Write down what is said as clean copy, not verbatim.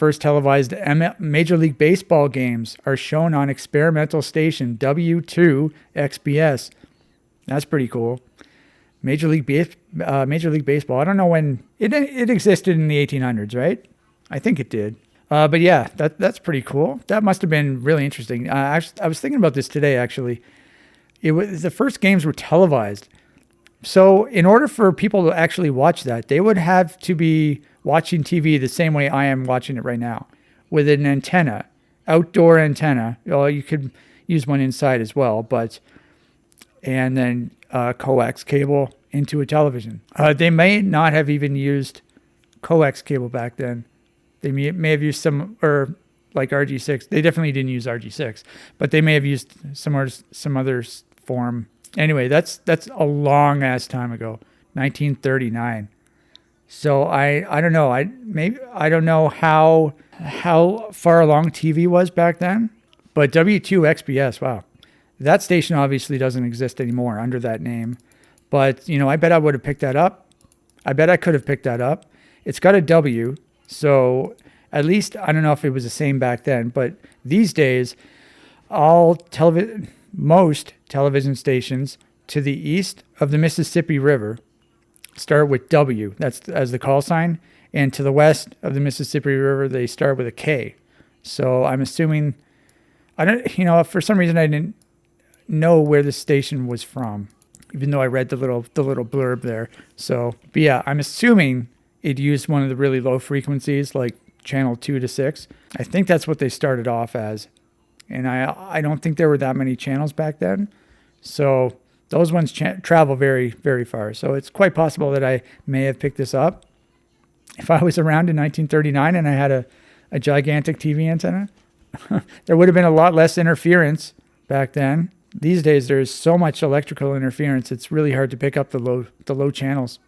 first televised Major League Baseball games are shown on experimental station W2 XBS. That's pretty cool. Major League Baseball. I don't know when it existed in the 1800s, right? I think it did. But yeah, that's pretty cool. That must have been really interesting. I was thinking about this today, actually. The first games were televised. So in order for people to actually watch that, they would have to be watching TV the same way I am watching it right now, with an antenna, outdoor antenna. Well, you could use one inside as well, and then coax cable into a television. They may not have even used coax cable back then. They may have used some, or like RG6. They definitely didn't use RG6, but they may have used some other form. Anyway, that's a long ass time ago, 1939. So I don't know. I don't know how far along TV was back then, but W2 XBS, wow. That station obviously doesn't exist anymore under that name, but I bet I would have picked that up. I bet I could have picked that up. It's got a W, so at least I don't know if it was the same back then, but these days most television stations to the east of the Mississippi River start with W. That's as the call sign. And to the west of the Mississippi River, they start with a K. So I'm assuming, for some reason I didn't know where the station was from, even though I read the little blurb there. So, but yeah, I'm assuming it used one of the really low frequencies, like channel 2 to 6. I think that's what they started off as. And I don't think there were that many channels back then. So those ones travel very, very far. So it's quite possible that I may have picked this up if I was around in 1939 and I had a gigantic TV antenna. There would have been a lot less interference back then. These days, there's so much electrical interference, it's really hard to pick up the low channels.